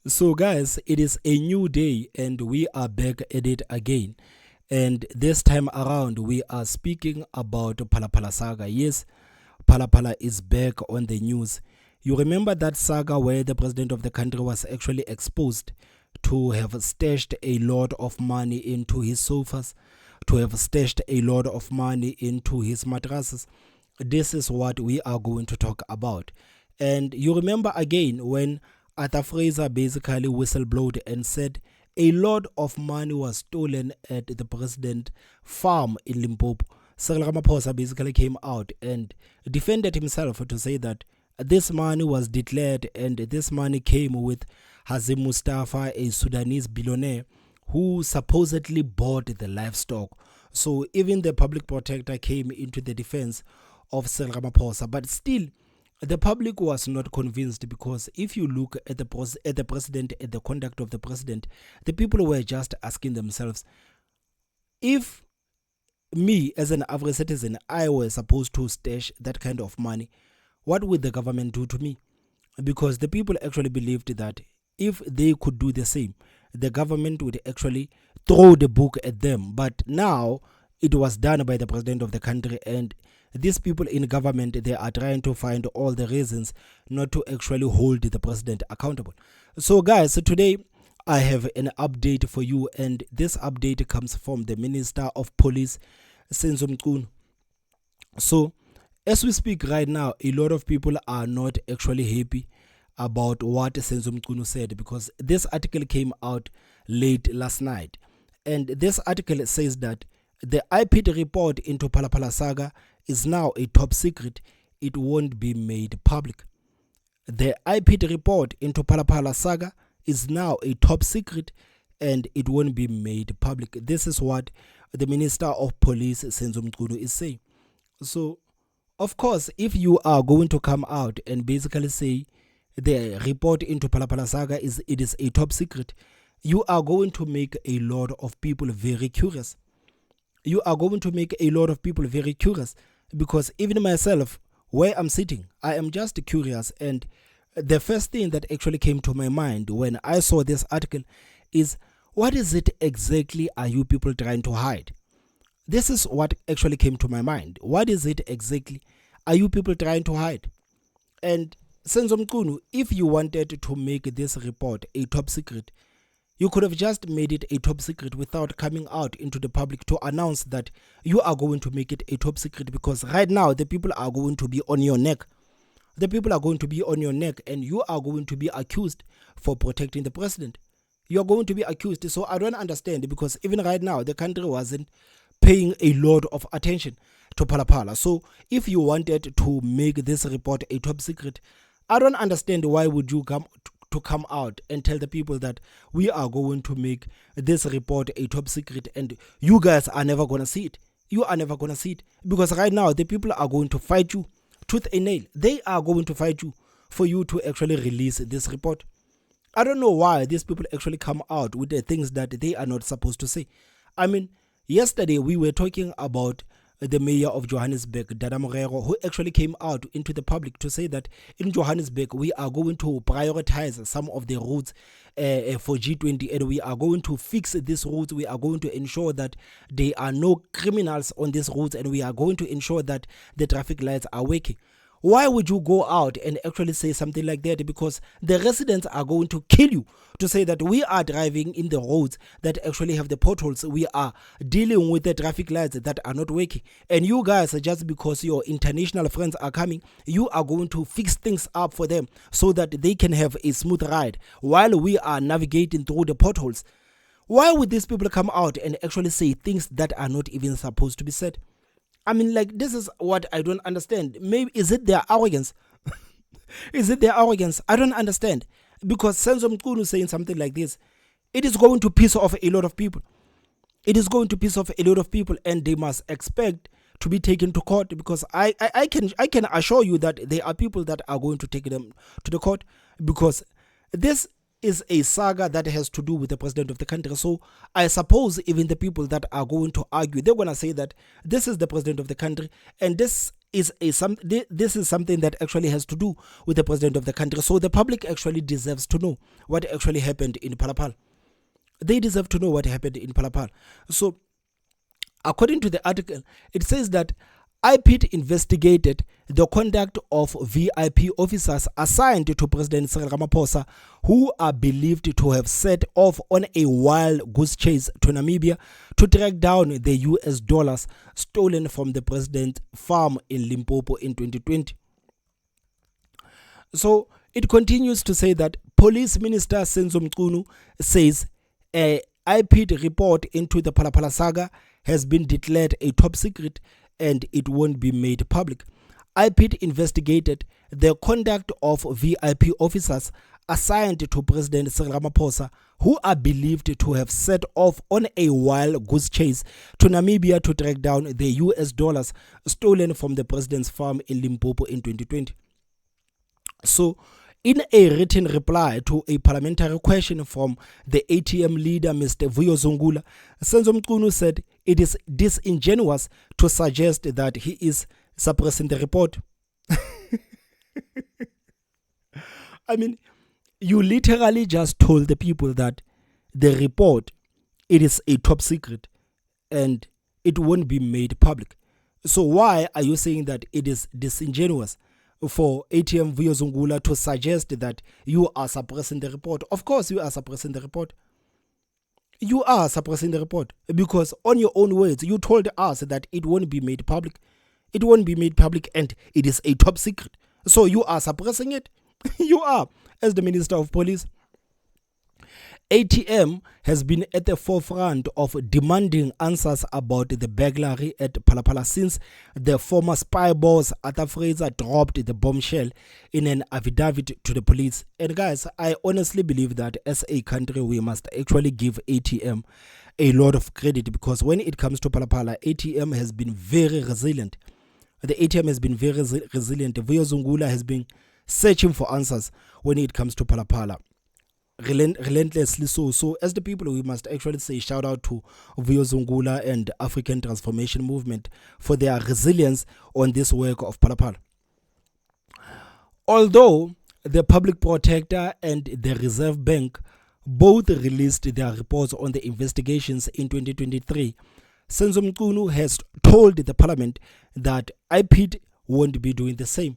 So, guys, it is a new day and we are back at it again. And this time around, we are speaking about Phala Phala saga. Yes, Phala Phala is back on the news. You remember that saga where the president of the country was actually exposed to have stashed a lot of money into his sofas, to have stashed a lot of money into his mattresses. This is what we are going to talk about. And you remember again when Arthur Fraser basically whistleblowed and said a lot of money was stolen at the president farm in Limpopo. Cyril Ramaphosa basically came out and defended himself to say that this money was declared and this money came with Hazim Mustafa, a Sudanese billionaire who supposedly bought the livestock. So even the public protector came into the defense of Cyril Ramaphosa, but still the public was not convinced because if you look at the president, at the conduct of the president, the people were just asking themselves, if me as an average citizen, I was supposed to stash that kind of money, what would the government do to me? Because the people actually believed that if they could do the same, the government would actually throw the book at them. But now it was done by the president of the country, and these people in government, they are trying to find all the reasons not to actually hold the president accountable. So guys, so today I have an update for you, and this update comes from the Minister of Police, Senzo Mchunu. So as we speak right now, a lot of people are not actually happy about what Senzo Mchunu said, because this article came out late last night. And this article says that the IPID report into Phala Phala saga is now a top secret. It won't be made public. The IPID report into Phala Phala saga is now a top secret and it won't be made public. This is what the Minister of Police, Senzo Mchunu, is saying. So, of course, if you are going to come out and basically say the report into Phala Phala saga is a top secret, you are going to make a lot of people very curious. You are going to make a lot of people very curious, because even myself, where I'm sitting, I am just curious. And the first thing that actually came to my mind when I saw this article is, what is it exactly are you people trying to hide? This is what actually came to my mind. What is it exactly are you people trying to hide? And Senzo Mchunu, if you wanted to make this report a top secret, you could have just made it a top secret without coming out into the public to announce that you are going to make it a top secret, because right now the people are going to be on your neck. The people are going to be on your neck and you are going to be accused for protecting the president. You are going to be accused. So I don't understand, because even right now the country wasn't paying a lot of attention to Phala Phala. So if you wanted to make this report a top secret, I don't understand why would you come out and tell the people that we are going to make this report a top secret and you guys are never going to see it. You are never going to see it, because right now the people are going to fight you tooth and nail. They are going to fight you for you to actually release this report. I don't know why these people actually come out with the things that they are not supposed to say. I mean, yesterday we were talking about the mayor of Johannesburg, Dada Morero, who actually came out into the public to say that in Johannesburg we are going to prioritize some of the routes for G20, and we are going to fix these routes. We are going to ensure that there are no criminals on these routes, and we are going to ensure that the traffic lights are working. Why would you go out and actually say something like that? Because the residents are going to kill you to say that we are driving in the roads that actually have the potholes. We are dealing with the traffic lights that are not working. And you guys, just because your international friends are coming, you are going to fix things up for them so that they can have a smooth ride while we are navigating through the potholes. Why would these people come out and actually say things that are not even supposed to be said? I mean, like, this is what I don't understand. Maybe, is it their arrogance? Is it their arrogance? I don't understand. Because Senzo Mchunu saying something like this, it is going to piss off a lot of people. It is going to piss off a lot of people, and they must expect to be taken to court, because I can assure you that there are people that are going to take them to the court, because this is a saga that has to do with the president of the country. So I suppose even the people that are going to argue, they're going to say that this is the president of the country and this this is something that actually has to do with the president of the country. So the public actually deserves to know what actually happened in Phala Phala. They deserve to know what happened in Phala Phala. So according to the article, it says that IPID investigated the conduct of VIP officers assigned to President Cyril Ramaphosa, who are believed to have set off on a wild goose chase to Namibia to track down the US dollars stolen from the president's farm in Limpopo in 2020. So it continues to say that Police Minister Senzo Mchunu says a IPID report into the Phala Phala saga has been declared a top secret and it won't be made public. IPID investigated the conduct of VIP officers assigned to President Cyril Ramaphosa, who are believed to have set off on a wild goose chase to Namibia to track down the US dollars stolen from the president's farm in Limpopo in 2020. So, in a written reply to a parliamentary question from the ATM leader, Mr. Vuyo Zungula, Senzo Mchunu said it is disingenuous to suggest that he is suppressing the report. I mean, you literally just told the people that the report, it is a top secret and it won't be made public. So why are you saying that it is disingenuous for ATM Vuyo Zungula to suggest that you are suppressing the report? Of course you are suppressing the report. You are suppressing the report because on your own words, you told us that it won't be made public. It won't be made public and it is a top secret. So you are suppressing it. You are, as the Minister of Police. ATM has been at the forefront of demanding answers about the burglary at Phala Phala since the former spy boss Arthur Fraser dropped the bombshell in an affidavit to the police. And guys, I honestly believe that as a country, we must actually give ATM a lot of credit because when it comes to Phala Phala, ATM has been very resilient. The ATM has been very resilient. Vuyo Zungula has been searching for answers when it comes to Phala Phala. Relentlessly so. So as the people, we must actually say shout out to Vuyo Zungula and African Transformation Movement for their resilience on this work of Phala Phala. Although the Public Protector and the Reserve Bank both released their reports on the investigations in 2023, Senzo Mchunu has told the parliament that IPID won't be doing the same.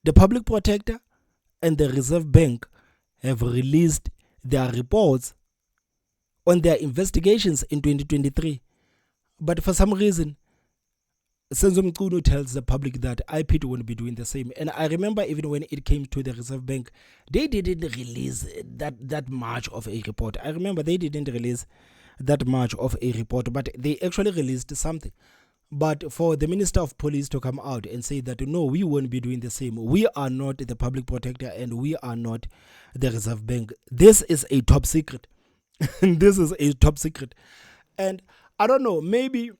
The Public Protector and the Reserve Bank have released their reports on their investigations in 2023. But for some reason, Senzo Mchunu tells the public that IPID won't be doing the same. And I remember even when it came to the Reserve Bank, they didn't release that much of a report. I remember they didn't release that much of a report, but they actually released something. But for the Minister of Police to come out and say that, no, we won't be doing the same. We are not the Public Protector and we are not the Reserve Bank. This is a top secret. This is a top secret. And I don't know, maybe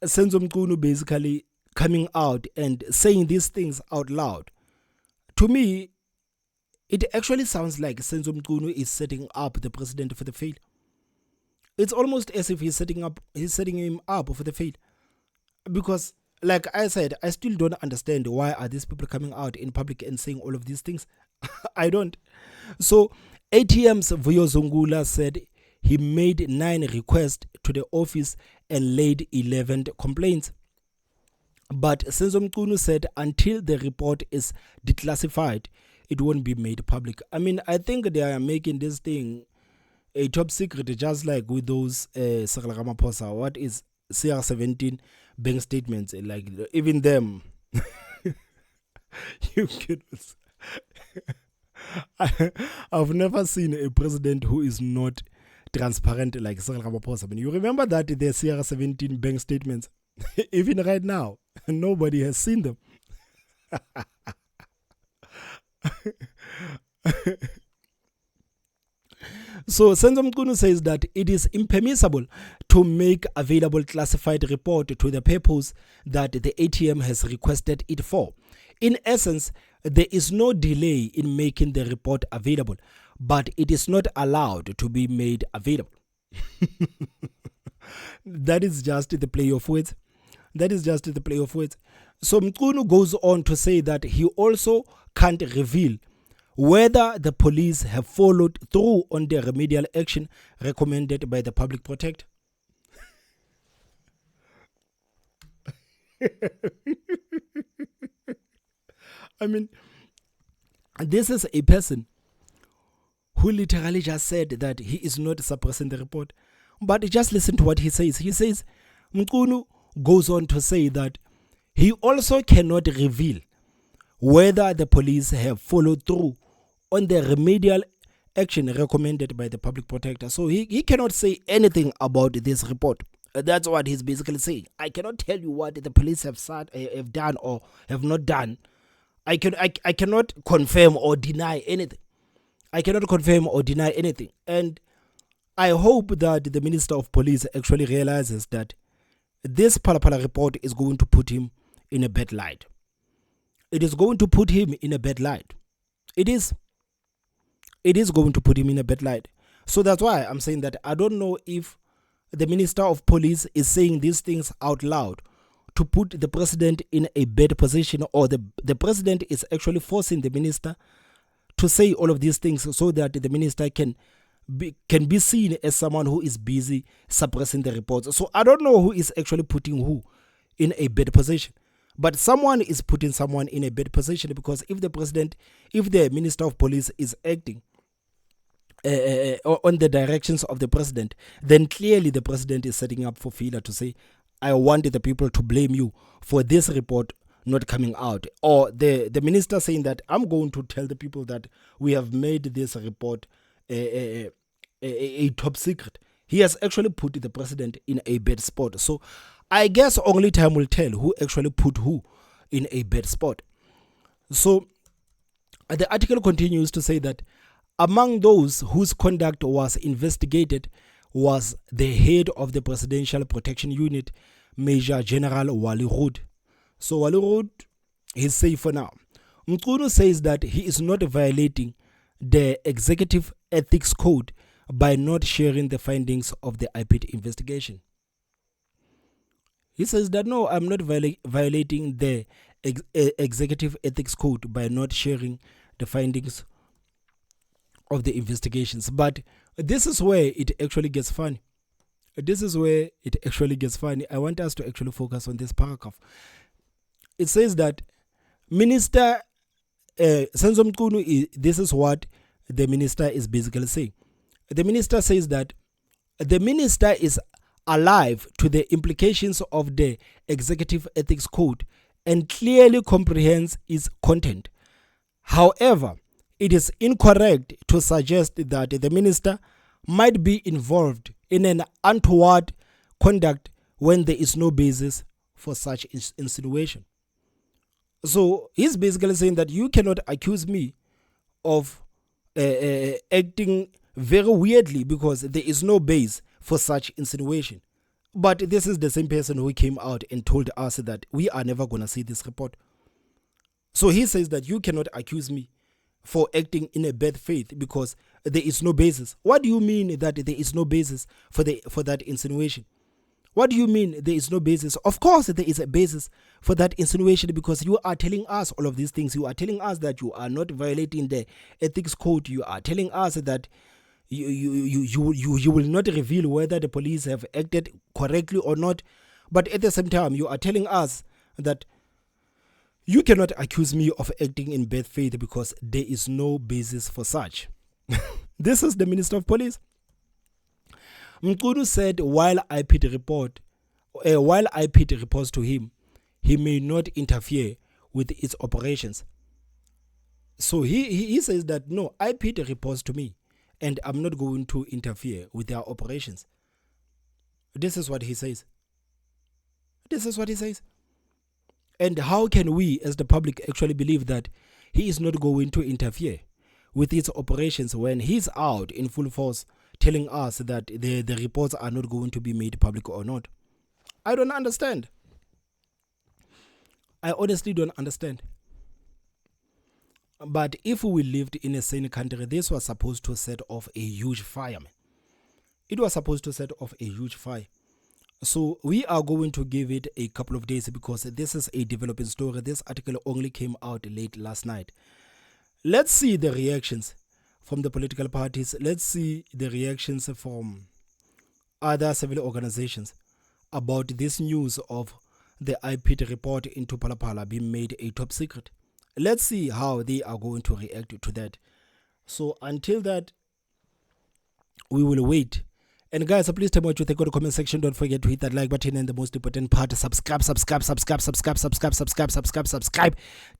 Senzo Mchunu basically coming out and saying these things out loud. To me, it actually sounds like Senzo Mchunu is setting up the president for the fail. It's almost as if he's setting him up for the fail. Because, like I said, I still don't understand why are these people coming out in public and saying all of these things. I don't. So, ATM's Vuyo Zungula said he made 9 requests to the office and laid 11 complaints. But Senzo Mchunu said until the report is declassified, it won't be made public. I mean, I think they are making this thing a top secret, just like with those Cyril Ramaphosa. What is CR17 bank statements? Like, even them. You kidders. I've never seen a president who is not transparent like Cyril Ramaphosa. I mean, you remember that the CR17 bank statements, even right now, nobody has seen them. So Senzo Mchunu says that it is impermissible to make available classified report to the purpose that the ATM has requested it for. In essence, there is no delay in making the report available, but it is not allowed to be made available. That is just the play of words. That is just the play of words. So Mchunu goes on to say that he also can't reveal whether the police have followed through on the remedial action recommended by the public protector. I mean, this is a person who literally just said that he is not suppressing the report. But just listen to what he says. He says, Mchunu goes on to say that he also cannot reveal whether the police have followed through on the remedial action recommended by the public protector. So he cannot say anything about this report. That's what he's basically saying. I cannot tell you what the police have done or have not done. I cannot confirm or deny anything. I cannot confirm or deny anything. And I hope that the Minister of Police actually realizes that this Phala Phala report is going to put him in a bad light. It is going to put him in a bad light. It is going to put him in a bad light. So that's why I'm saying that I don't know if the Minister of Police is saying these things out loud to put the president in a bad position, or the president is actually forcing the minister to say all of these things so that the minister can be seen as someone who is busy suppressing the reports. So I don't know who is actually putting who in a bad position. But someone is putting someone in a bad position, because if the Minister of Police is acting on the directions of the president, then clearly the president is setting up for Phala to say, I want the people to blame you for this report not coming out. Or the minister saying that I'm going to tell the people that we have made this report a top secret. He has actually put the president in a bad spot. So I guess only time will tell who actually put who in a bad spot. So the article continues to say that among those whose conduct was investigated was the head of the Presidential Protection Unit, Major General Wally Rood. So Wally Rood is safe for now. Mchunu says that he is not violating the Executive Ethics Code by not sharing the findings of the IPID investigation. He says that no, I'm not violating the Executive Ethics Code by not sharing the findings of the investigations. But this is where it actually gets funny. I want us to actually focus on this paragraph. It says that Minister Senzo Mchunu, this is what the minister is basically saying. The minister says that the minister is alive to the implications of the Executive Ethics Code and clearly comprehends its content. However, it is incorrect to suggest that the minister might be involved in an untoward conduct when there is no basis for such insinuation. So he's basically saying that you cannot accuse me of acting very weirdly because there is no base for such insinuation. But this is the same person who came out and told us that we are never going to see this report. So he says that you cannot accuse me for acting in a bad faith because there is no basis. What do you mean that there is no basis for that insinuation? What do you mean there is no basis? Of course there is a basis for that insinuation, because you are telling us all of these things. You are telling us that you are not violating the ethics code. You are telling us that you will not reveal whether the police have acted correctly or not. But at the same time, you are telling us that you cannot accuse me of acting in bad faith because there is no basis for such. This is the Minister of Police. Mchunu said while IPID reports to him, he may not interfere with its operations. So he says that no, IPID reports to me and I'm not going to interfere with their operations. This is what he says. And how can we as the public actually believe that he is not going to interfere with its operations when he's out in full force telling us that the reports are not going to be made public or not? I don't understand. I honestly don't understand. But if we lived in a sane country, this was supposed to set off a huge fire, man. It was supposed to set off a huge fire. So we are going to give it a couple of days because this is a developing story. This article only came out late last night. Let's see the reactions from the political parties. Let's see the reactions from other civil organizations about this news of the IPID report into Phala Phala being made a top secret. Let's see how they are going to react to that. So until that, we will wait. And guys, please tell me what you think in the comment section. Don't forget to hit that like button, and the most important part, subscribe.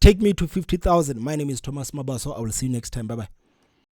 Take me to 50,000. My name is Thomas Mabaso. I will see you next time. Bye bye.